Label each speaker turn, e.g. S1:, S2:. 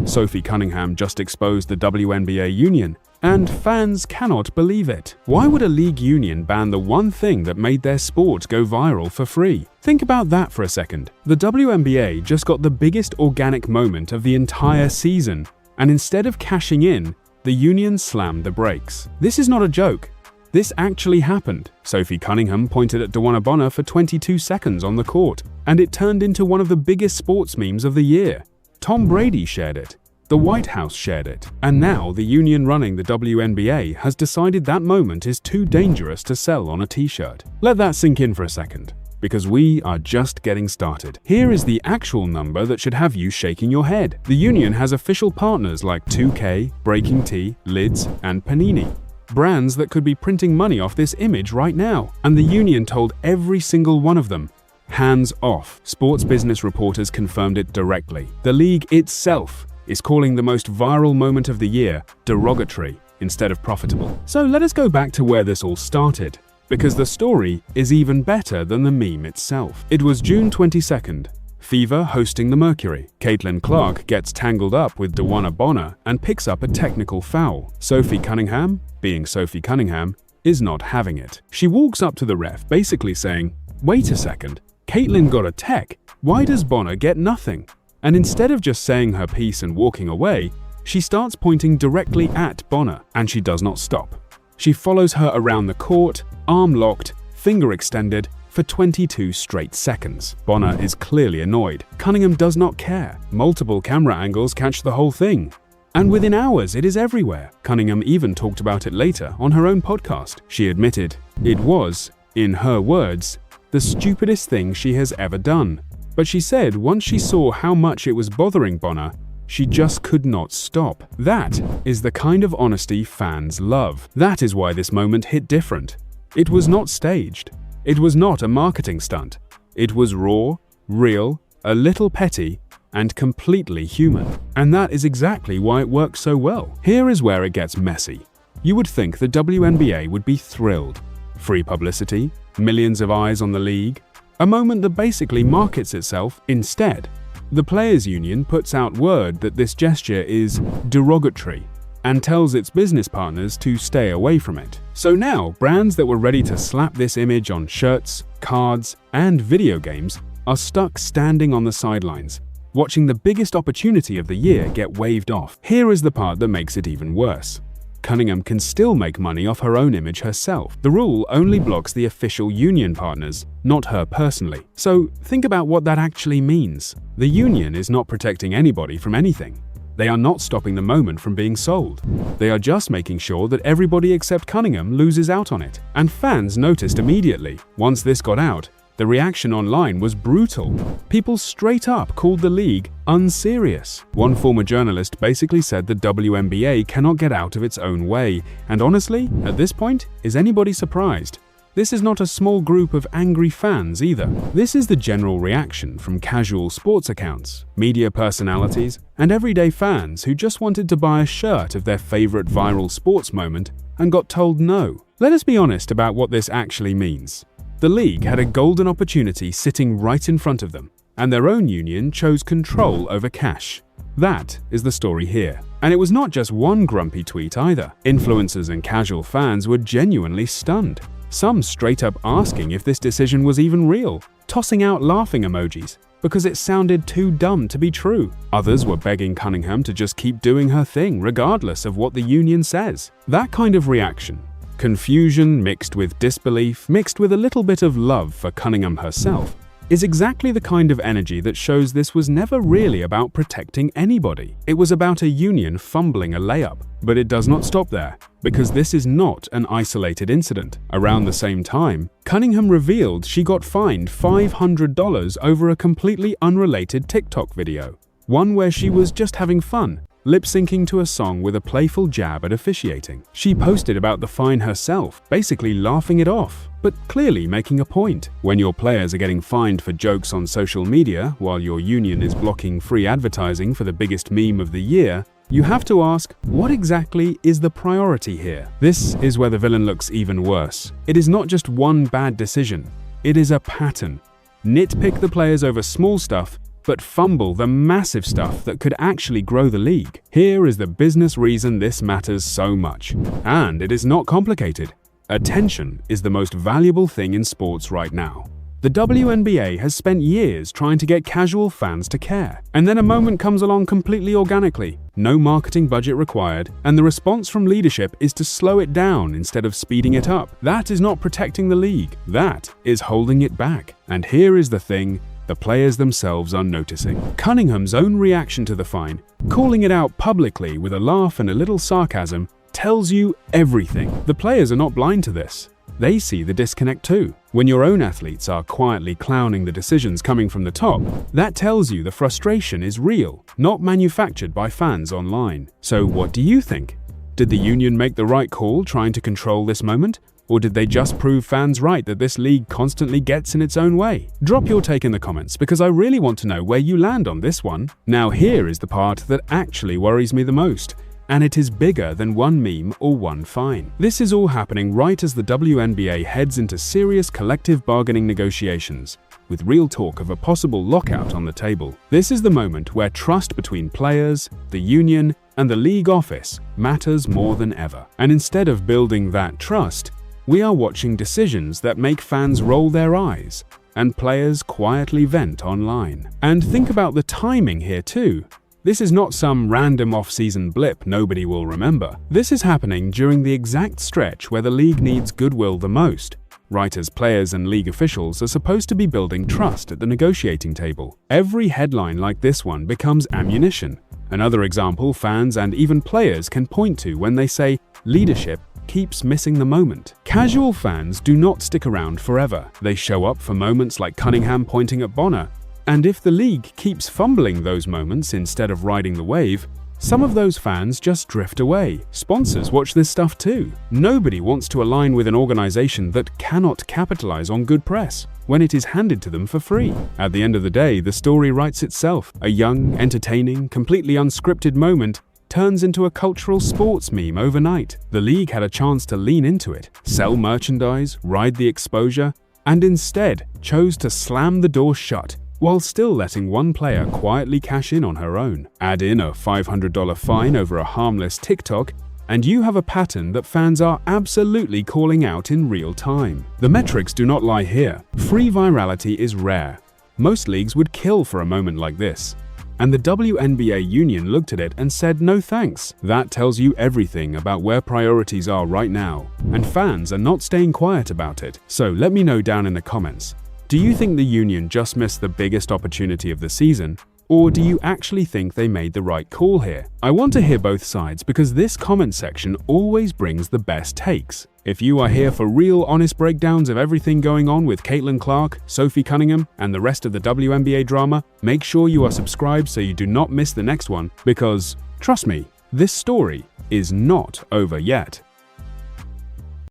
S1: Sophie Cunningham just exposed the WNBA union, and fans cannot believe it. Why would a league union ban the one thing that made their sport go viral for free? Think about that for a second. The WNBA just got the biggest organic moment of the entire season, and instead of cashing in, the union slammed the brakes. This is not a joke. This actually happened. Sophie Cunningham pointed at WNBA for 22 seconds on the court, and it turned into one of the biggest sports memes of the year. Tom Brady shared it. The White House shared it. And now the union running the WNBA has decided that moment is too dangerous to sell on a t-shirt. Let that sink in for a second, because we are just getting started. Here is the actual number that should have you shaking your head. The union has official partners like 2K, Breaking Tea, Lids, and Panini. Brands that could be printing money off this image right now. And the union told every single one of them, hands off. Sports business reporters confirmed it directly. The league itself is calling the most viral moment of the year derogatory instead of profitable. So let us go back to where this all started, because the story is even better than the meme itself. It was June 22nd. Fever hosting the Mercury. Caitlin Clark gets tangled up with WNBA and picks up a technical foul. Sophie Cunningham, being Sophie Cunningham, is not having it. She walks up to the ref, basically saying, "Wait a second, Caitlin got a tech. Why does Bonner get nothing?" And instead of just saying her piece and walking away, she starts pointing directly at Bonner, and she does not stop. She follows her around the court, arm locked, finger extended, for 22 straight seconds. Bonner is clearly annoyed. Cunningham does not care. Multiple camera angles catch the whole thing. And within hours, it is everywhere. Cunningham even talked about it later on her own podcast. She admitted it was, in her words, the stupidest thing she has ever done. But she said once she saw how much it was bothering Bonner, she just could not stop. That is the kind of honesty fans love. That is why this moment hit different. It was not staged. It was not a marketing stunt. It was raw, real, a little petty, and completely human. And that is exactly why it works so well. Here is where it gets messy. You would think the WNBA would be thrilled. Free publicity, millions of eyes on the league, a moment that basically markets itself instead. The Players Union puts out word that this gesture is derogatory and tells its business partners to stay away from it. So now, brands that were ready to slap this image on shirts, cards, and video games are stuck standing on the sidelines, watching the biggest opportunity of the year get waved off. Here is the part that makes it even worse. Cunningham can still make money off her own image herself. The rule only blocks the official union partners, not her personally. So think about what that actually means. The union is not protecting anybody from anything. They are not stopping the moment from being sold. They are just making sure that everybody except Cunningham loses out on it. And fans noticed immediately. Once this got out, the reaction online was brutal. People straight up called the league unserious. One former journalist basically said the WNBA cannot get out of its own way. And honestly, at this point, is anybody surprised? This is not a small group of angry fans either. This is the general reaction from casual sports accounts, media personalities, and everyday fans who just wanted to buy a shirt of their favorite viral sports moment and got told no. Let us be honest about what this actually means. The league had a golden opportunity sitting right in front of them, and their own union chose control over cash. That is the story here. And it was not just one grumpy tweet either. Influencers and casual fans were genuinely stunned. Some straight up asking if this decision was even real, tossing out laughing emojis because it sounded too dumb to be true. Others were begging Cunningham to just keep doing her thing regardless of what the union says. That kind of reaction, confusion mixed with disbelief, mixed with a little bit of love for Cunningham herself, is exactly the kind of energy that shows this was never really about protecting anybody. It was about a union fumbling a layup. But it does not stop there, because this is not an isolated incident. Around the same time, Cunningham revealed she got fined $500 over a completely unrelated TikTok video. One where she was just having fun, lip-syncing to a song with a playful jab at officiating. She posted about the fine herself, basically laughing it off, but clearly making a point. When your players are getting fined for jokes on social media while your union is blocking free advertising for the biggest meme of the year, you have to ask, what exactly is the priority here? This is where the villain looks even worse. It is not just one bad decision, it is a pattern. Nitpick the players over small stuff, but fumble the massive stuff that could actually grow the league. Here is the business reason this matters so much. And it is not complicated. Attention is the most valuable thing in sports right now. The WNBA has spent years trying to get casual fans to care, and then a moment comes along completely organically, no marketing budget required, and the response from leadership is to slow it down instead of speeding it up. That is not protecting the league, that is holding it back. And here is the thing the players themselves are noticing. Cunningham's own reaction to the fine, calling it out publicly with a laugh and a little sarcasm, tells you everything. The players are not blind to this. They see the disconnect too. When your own athletes are quietly clowning the decisions coming from the top, that tells you the frustration is real, not manufactured by fans online. So what do you think? Did the union make the right call trying to control this moment? Or did they just prove fans right that this league constantly gets in its own way? Drop your take in the comments because I really want to know where you land on this one. Now here is the part that actually worries me the most. And it is bigger than one meme or one fine. This is all happening right as the WNBA heads into serious collective bargaining negotiations, with real talk of a possible lockout on the table. This is the moment where trust between players, the union, and the league office matters more than ever. And instead of building that trust, we are watching decisions that make fans roll their eyes and players quietly vent online. And think about the timing here too. This is not some random off-season blip nobody will remember. This is happening during the exact stretch where the league needs goodwill the most. Right as players and league officials are supposed to be building trust at the negotiating table. Every headline like this one becomes ammunition. Another example fans and even players can point to when they say, leadership keeps missing the moment. Casual fans do not stick around forever. They show up for moments like Cunningham pointing at Bonner. And if the league keeps fumbling those moments instead of riding the wave, some of those fans just drift away. Sponsors watch this stuff too. Nobody wants to align with an organization that cannot capitalize on good press when it is handed to them for free. At the end of the day, the story writes itself. A young, entertaining, completely unscripted moment turns into a cultural sports meme overnight. The league had a chance to lean into it, sell merchandise, ride the exposure, and instead chose to slam the door shut, while still letting one player quietly cash in on her own. Add in a $500 fine over a harmless TikTok, and you have a pattern that fans are absolutely calling out in real time. The metrics do not lie here. Free virality is rare. Most leagues would kill for a moment like this. And the WNBA union looked at it and said no thanks. That tells you everything about where priorities are right now. And fans are not staying quiet about it. So let me know down in the comments. Do you think the union just missed the biggest opportunity of the season? Or do you actually think they made the right call here? I want to hear both sides because this comment section always brings the best takes. If you are here for real honest breakdowns of everything going on with Caitlin Clark, Sophie Cunningham, and the rest of the WNBA drama, make sure you are subscribed so you do not miss the next one because, trust me, this story is not over yet.